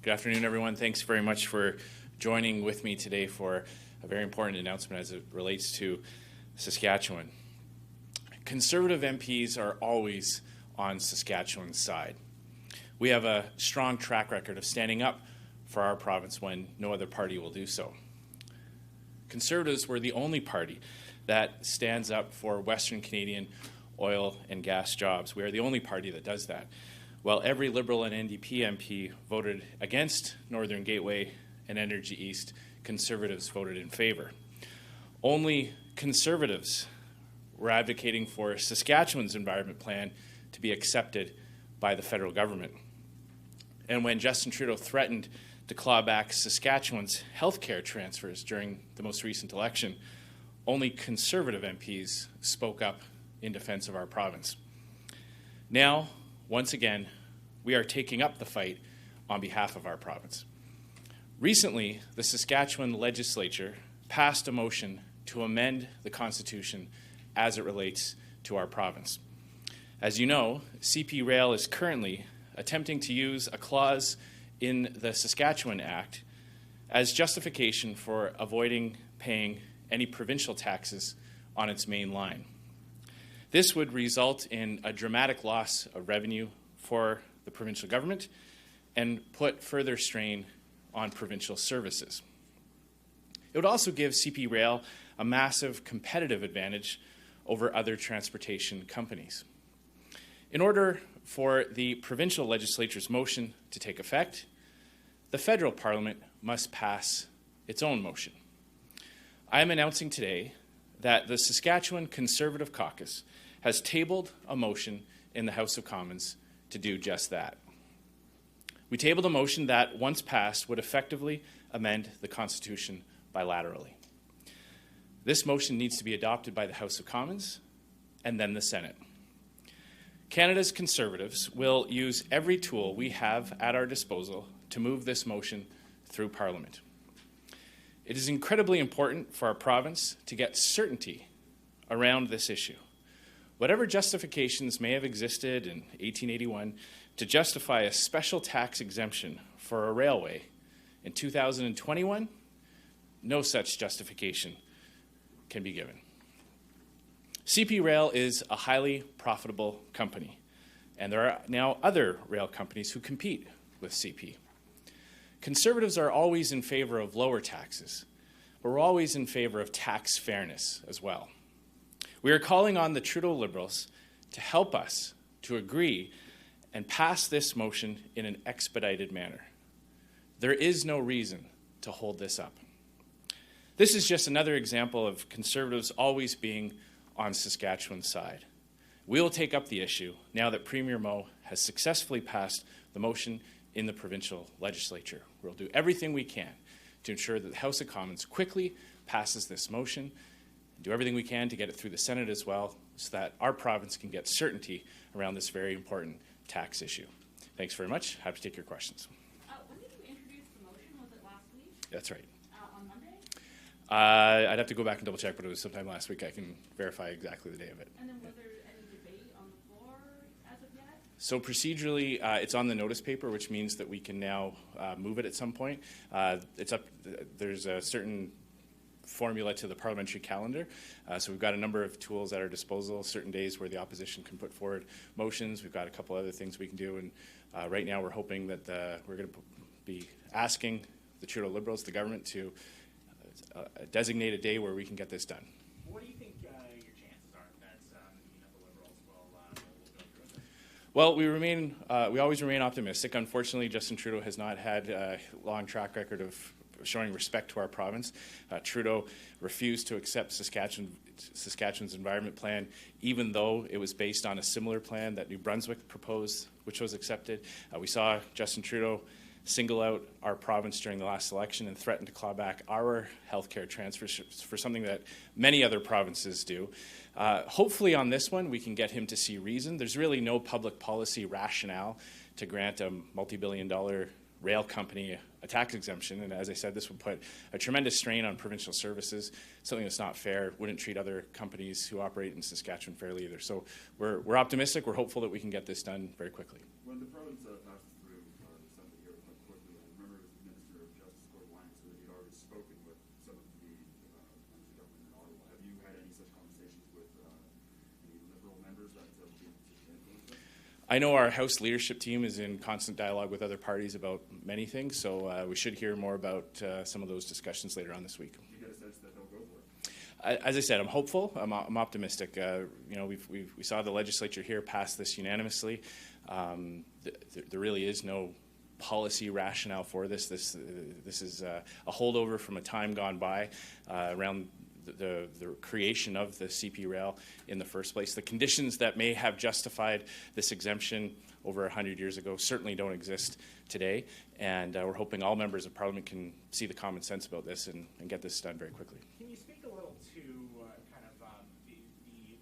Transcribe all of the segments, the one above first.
Good afternoon, everyone. Thanks very much for joining with me today for a very important announcement as it relates to Saskatchewan. Conservative MPs are always on Saskatchewan's side. We have a strong track record of standing up for our province when no other party will do so. Conservatives were the only party that stands up for Western Canadian oil and gas jobs. We are the only party that does that. While every Liberal and NDP MP voted against Northern Gateway and Energy East, Conservatives voted in favour. Only Conservatives were advocating for Saskatchewan's environment plan to be accepted by the federal government. And when Justin Trudeau threatened to claw back Saskatchewan's healthcare transfers during the most recent election, only Conservative MPs spoke up in defence of our province. Now, once again, we are taking up the fight on behalf of our province. Recently, the Saskatchewan legislature passed a motion to amend the Constitution as it relates to our province. As you know, CP Rail is currently attempting to use a clause in the Saskatchewan Act as justification for avoiding paying any provincial taxes on its main line. This would result in a dramatic loss of revenue for the provincial government and put further strain on provincial services. It would also give CP Rail a massive competitive advantage over other transportation companies. In order for the provincial legislature's motion to take effect, the federal parliament must pass its own motion. I am announcing today that the Saskatchewan Conservative Caucus has tabled a motion in the House of Commons to do just that. We tabled a motion that, once passed, would effectively amend the Constitution bilaterally. This motion needs to be adopted by the House of Commons and then the Senate. Canada's Conservatives will use every tool we have at our disposal to move this motion through Parliament. It is incredibly important for our province to get certainty around this issue. Whatever justifications may have existed in 1881 to justify a special tax exemption for a railway, in 2021, no such justification can be given. CP Rail is a highly profitable company, and there are now other rail companies who compete with CP. Conservatives are always in favor of lower taxes, but we're always in favor of tax fairness as well. We are calling on the Trudeau Liberals to help us to agree and pass this motion in an expedited manner. There is no reason to hold this up. This is just another example of Conservatives always being on Saskatchewan's side. We will take up the issue now that Premier Moe has successfully passed the motion in the provincial legislature. We'll do everything we can to ensure that the House of Commons quickly passes this motion, do everything we can to get it through the Senate as well, so that our province can get certainty around this very important tax issue. Thanks very much. Happy to take your questions. When did you introduce the motion? Was it last week? That's right. On Monday? I'd have to go back and double check, but it was sometime last week. I can verify exactly the day of it. And then was there any debate on the floor as of yet? So procedurally, it's on the notice paper, which means that we can now move it at some point. There's a certain formula to the parliamentary calendar. So we've got a number of tools at our disposal, certain days where the opposition can put forward motions. We've got a couple other things we can do. And right now we're hoping that we're going to be asking the Trudeau Liberals, the government, to designate a day where we can get this done. What do you think your chances are that the Liberals will go through with it? Well, we always remain optimistic. Unfortunately, Justin Trudeau has not had a long track record of showing respect to our province. Trudeau refused to accept Saskatchewan's environment plan, even though it was based on a similar plan that New Brunswick proposed, which was accepted. We saw Justin Trudeau single out our province during the last election and threaten to claw back our healthcare transfers for something that many other provinces do. Hopefully on this one, we can get him to see reason. There's really no public policy rationale to grant a multi-billion-dollar rail company a tax exemption, and as I said, this would put a tremendous strain on provincial services, something that's not fair, wouldn't treat other companies who operate in Saskatchewan fairly either. So we're optimistic, we're hopeful that we can get this done very quickly. When the province passes through something here quite quickly, I I know our House leadership team is in constant dialogue with other parties about many things, so we should hear more about some of those discussions later on this week. Do you get a sense that they'll go for it? As I said, I'm hopeful. I'm optimistic. We saw the legislature here pass this unanimously. There really is no policy rationale for this. This is a holdover from a time gone by around the creation of the CP rail in the first place. The conditions that may have justified this exemption over 100 years ago certainly don't exist today, and we're hoping all members of Parliament can see the common sense about this and get this done very quickly. Can you speak a little to the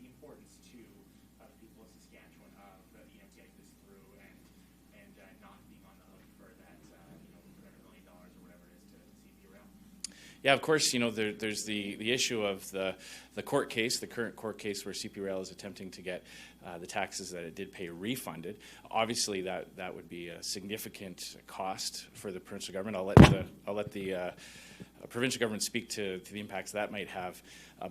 importance to the people of Saskatchewan of getting this through and not being on the hook for that $300 million or whatever it is to CP rail? Yeah, of course, there's the issue of the court case, the current court case where CP Rail is attempting to get the taxes that it did pay refunded. Obviously, that would be a significant cost for the provincial government. I'll let the provincial government speak to the impacts that might have,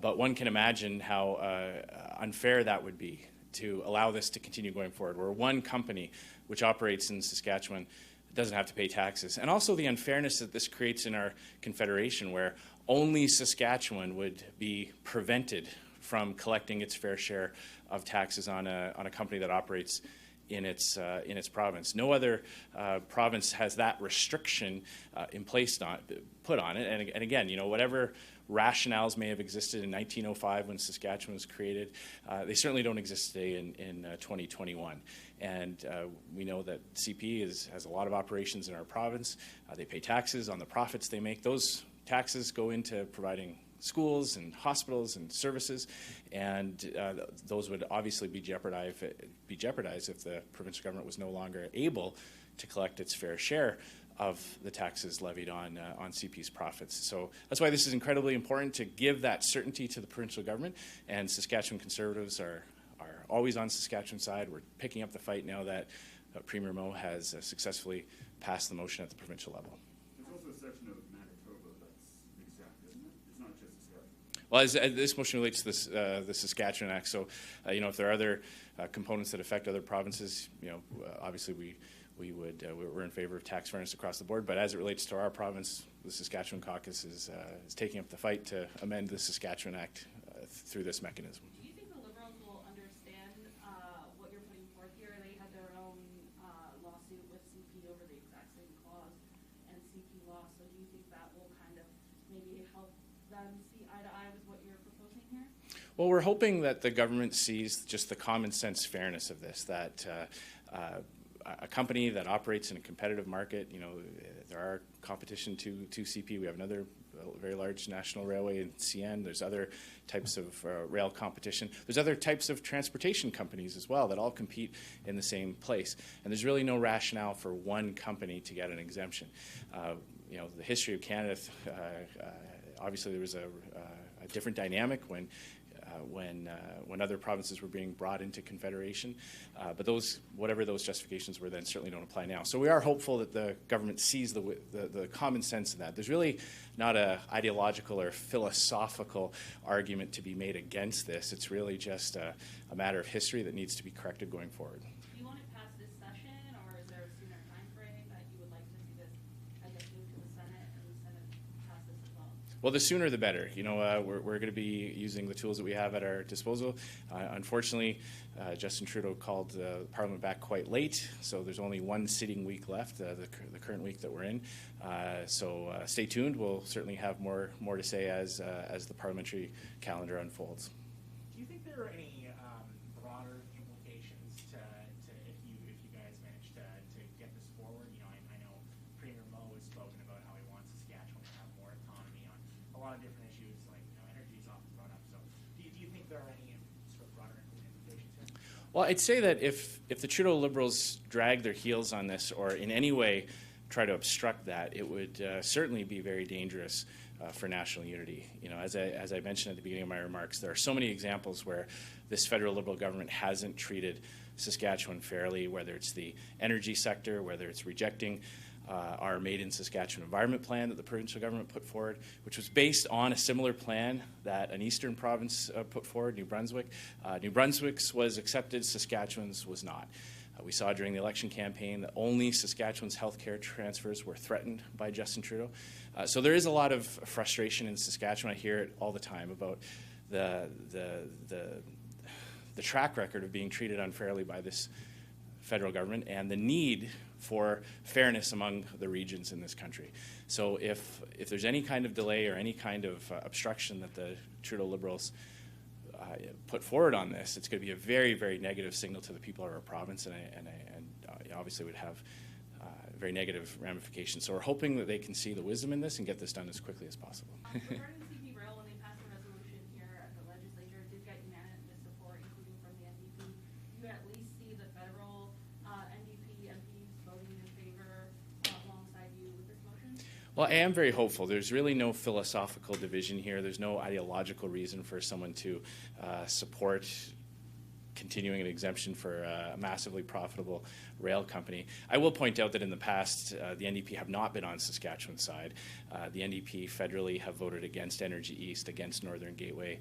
but one can imagine how unfair that would be to allow this to continue going forward, where one company which operates in Saskatchewan doesn't have to pay taxes. And also the unfairness that this creates in our confederation, where only Saskatchewan would be prevented from collecting its fair share of taxes on a company that operates in its province. No other province has that restriction put on it. And again, whatever rationales may have existed in 1905 when Saskatchewan was created, they certainly don't exist today in 2021. And we know that CP has a lot of operations in our province. They pay taxes on the profits they make. Those taxes go into providing schools and hospitals and services, and those would obviously be jeopardized if the provincial government was no longer able to collect its fair share of the taxes levied on CP's profits. So that's why this is incredibly important, to give that certainty to the provincial government, and Saskatchewan Conservatives are always on Saskatchewan's side. We're picking up the fight now that Premier Moe has successfully passed the motion at the provincial level. There's also a section of Manitoba that's exempt, isn't it? It's not just Saskatchewan. Well, this motion relates to the Saskatchewan Act. So, if there are other components that affect other provinces, obviously we're in favor of tax fairness across the board. But as it relates to our province, the Saskatchewan caucus is taking up the fight to amend the Saskatchewan Act through this mechanism. Do you think the Liberals will understand what you're putting forth here? They had their own lawsuit with CP over the exact same clause and CP lost. So do you think that will kind of maybe help them see eye to eye with what you're proposing here? Well, we're hoping that the government sees just the common sense fairness of this, that a company that operates in a competitive market, there are competition to CP. We have another very large national railway in CN. There's other types of rail competition. There's other types of transportation companies as well that all compete in the same place. And there's really no rationale for one company to get an exemption. The history of Canada, obviously there was a different dynamic when other provinces were being brought into confederation, but whatever those justifications were then, certainly don't apply now. So we are hopeful that the government sees the common sense in that. There's really not an ideological or philosophical argument to be made against this. It's really just a matter of history that needs to be corrected going forward. Do you want it passed this session, or is there a sooner time frame that you would like to see this, move to the Senate and the Senate pass this as well? Well, the sooner the better. We're going to be using the tools that we have at our disposal. Unfortunately, Justin Trudeau called Parliament back quite late, so there's only one sitting week left, the current week that we're in. So stay tuned. We'll certainly have more to say as the parliamentary calendar unfolds. Do you think there are any broader implications to if you guys manage to get this forward? I know Premier Moe has spoken about how he wants Saskatchewan to have more autonomy on a lot of different issues, like energy is often brought up. So do you think there are any sort of broader implications here? Well, I'd say that if the Trudeau Liberals drag their heels on this or in any way try to obstruct that, it would certainly be very dangerous for national unity. As I mentioned at the beginning of my remarks, there are so many examples where this federal Liberal government hasn't treated Saskatchewan fairly, whether it's the energy sector, whether it's rejecting our Made in Saskatchewan environment plan that the provincial government put forward, which was based on a similar plan that an eastern province put forward, New Brunswick. New Brunswick's was accepted, Saskatchewan's was not. We saw during the election campaign that only Saskatchewan's healthcare transfers were threatened by Justin Trudeau. So there is a lot of frustration in Saskatchewan. I hear it all the time about the track record of being treated unfairly by this federal government and the need for fairness among the regions in this country. So if there's any kind of delay or any kind of obstruction that the Trudeau Liberals put forward on this, it's going to be a very, very negative signal to the people of our province, and obviously would have very negative ramifications. So we're hoping that they can see the wisdom in this and get this done as quickly as possible. Regarding CP rail, when they passed a resolution here at the legislature, it did get unanimous support, including from the NDP. Do you at least see the federal NDP MPs voting in favor alongside you with this motion? Well, I am very hopeful. There's really no philosophical division here. There's no ideological reason for someone to support continuing an exemption for a massively profitable rail company. I will point out that in the past, the NDP have not been on Saskatchewan's side. The NDP federally have voted against Energy East, against Northern Gateway.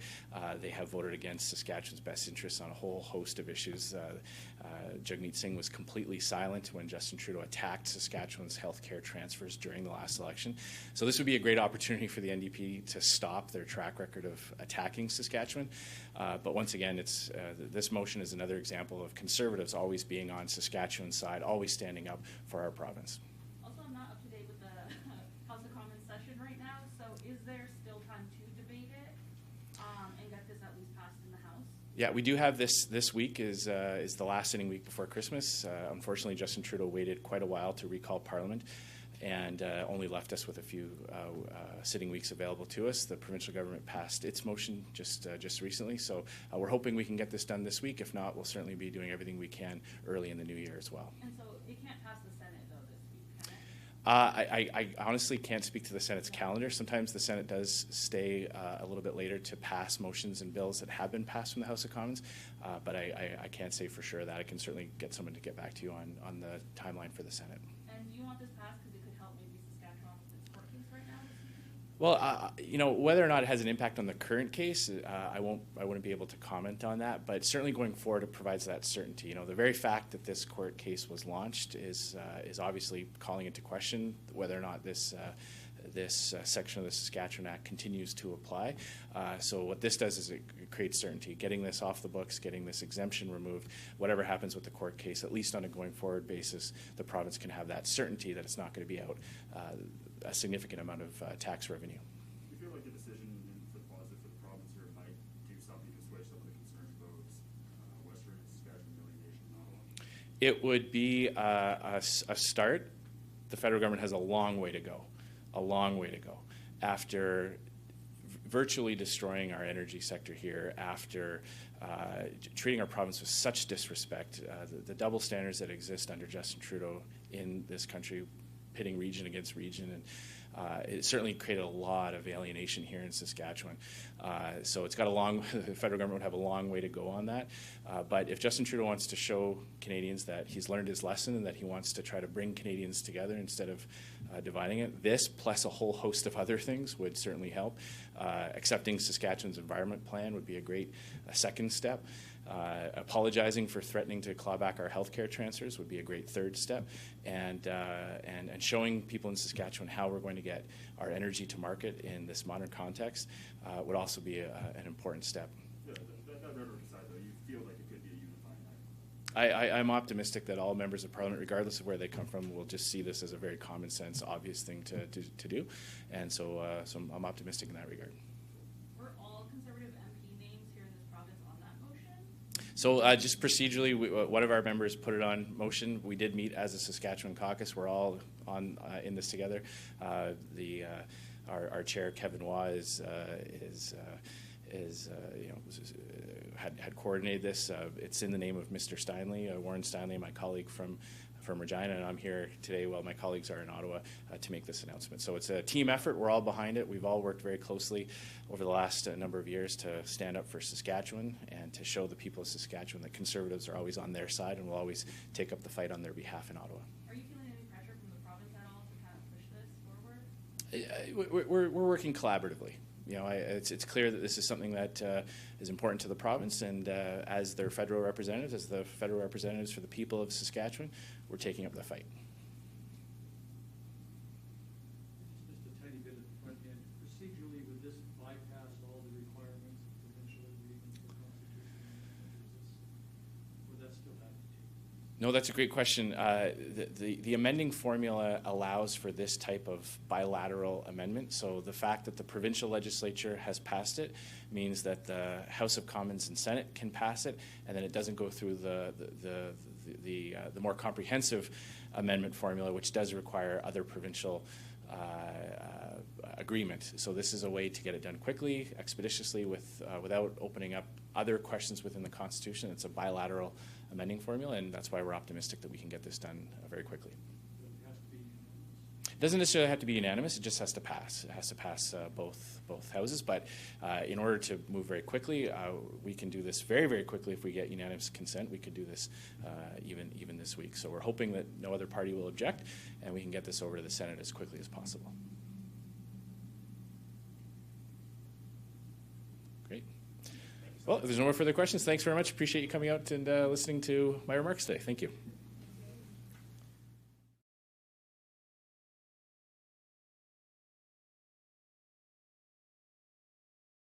They have voted against Saskatchewan's best interests on a whole host of issues. Jagmeet Singh was completely silent when Justin Trudeau attacked Saskatchewan's healthcare transfers during the last election. So this would be a great opportunity for the NDP to stop their track record of attacking Saskatchewan. But once again, this motion is another example of Conservatives always being on Saskatchewan's side, always standing up for our province. Also, I'm not up to date with the House of Commons session right now, so is there still time to debate it and get this at least passed in the House? Yeah, we do have this week is the last sitting week before Christmas. Unfortunately, Justin Trudeau waited quite a while to recall Parliament and only left us with a few sitting weeks available to us. The provincial government passed its motion just recently, so we're hoping we can get this done this week. If not, we'll certainly be doing everything we can early in the new year as well. And so it can't pass the Senate, though, this week, can it? I honestly can't speak to the Senate's calendar. Sometimes the Senate does stay a little bit later to pass motions and bills that have been passed from the House of Commons, but I can't say for sure that. I can certainly get someone to get back to you on the timeline for the Senate. And do you want this passed because it could help maybe Saskatchewan with its court case right now? Well, whether or not it has an impact on the current case, I wouldn't be able to comment on that. But certainly going forward, it provides that certainty. The very fact that this court case was launched is obviously calling into question whether or not this section of the Saskatchewan Act continues to apply. So what this does is it creates certainty, getting this off the books, getting this exemption removed. Whatever happens with the court case, at least on a going forward basis, the province can have that certainty that it's not going to be out a significant amount of tax revenue. Do you feel like the decision for the positive for the province here might do something to switch some of the concerns about Western Saskatchewan delineation in Ottawa? It would be a start. The federal government has a long way to go. After virtually destroying our energy sector here, after treating our province with such disrespect, the double standards that exist under Justin Trudeau in this country, pitting region against region, and it certainly created a lot of alienation here in Saskatchewan. So it's got the federal government would have a long way to go on that. But if Justin Trudeau wants to show Canadians that he's learned his lesson and that he wants to try to bring Canadians together instead of dividing it, this plus a whole host of other things would certainly help. Accepting Saskatchewan's environment plan would be a great second step. Apologizing for threatening to claw back our healthcare transfers would be a great third step, and showing people in Saskatchewan how we're going to get our energy to market in this modern context would also be an important step. Yeah, that rhetoric aside, though, you feel like it could be a unifying act? I'm optimistic that all members of Parliament, regardless of where they come from, will just see this as a very common sense, obvious thing to do, and so I'm optimistic in that regard. Were all Conservative MP names here in this province on that motion? So just procedurally, one of our members put it on motion. We did meet as a Saskatchewan caucus. We're all on in this together. Our chair, Kevin Waugh, had coordinated this. It's in the name of Mr. Steinley, Warren Steinley, my colleague from Regina, and I'm here today while my colleagues are in Ottawa to make this announcement. So it's a team effort. We're all behind it. We've all worked very closely over the last number of years to stand up for Saskatchewan and to show the people of Saskatchewan that Conservatives are always on their side and will always take up the fight on their behalf in Ottawa. Are you feeling any pressure from the province at all to kind of push this forward? We're working collaboratively. it's clear that this is something that is important to the province, and as their federal representatives, as the federal representatives for the people of Saskatchewan, we're taking up the fight. Just a tiny bit at the front end. Procedurally, would this bypass all the requirements of provincial agreements or constitutional amendments? Would that still have to take? No, that's a great question. The amending formula allows for this type of bilateral amendment. So the fact that the provincial legislature has passed it means that the House of Commons and Senate can pass it, and then it doesn't go through the more comprehensive amendment formula, which does require other provincial agreement. So this is a way to get it done quickly, expeditiously, without opening up other questions within the Constitution. It's a bilateral amending formula, and that's why we're optimistic that we can get this done very quickly. It has to be unanimous. It doesn't necessarily have to be unanimous. It just has to pass. It has to pass both houses. But in order to move very quickly, we can do this very, very quickly if we get unanimous consent. We could do this even this week. So we're hoping that no other party will object, and we can get this over to the Senate as quickly as possible. Great. Well, if there's no more further questions, thanks very much. Appreciate you coming out and listening to my remarks today. Thank you.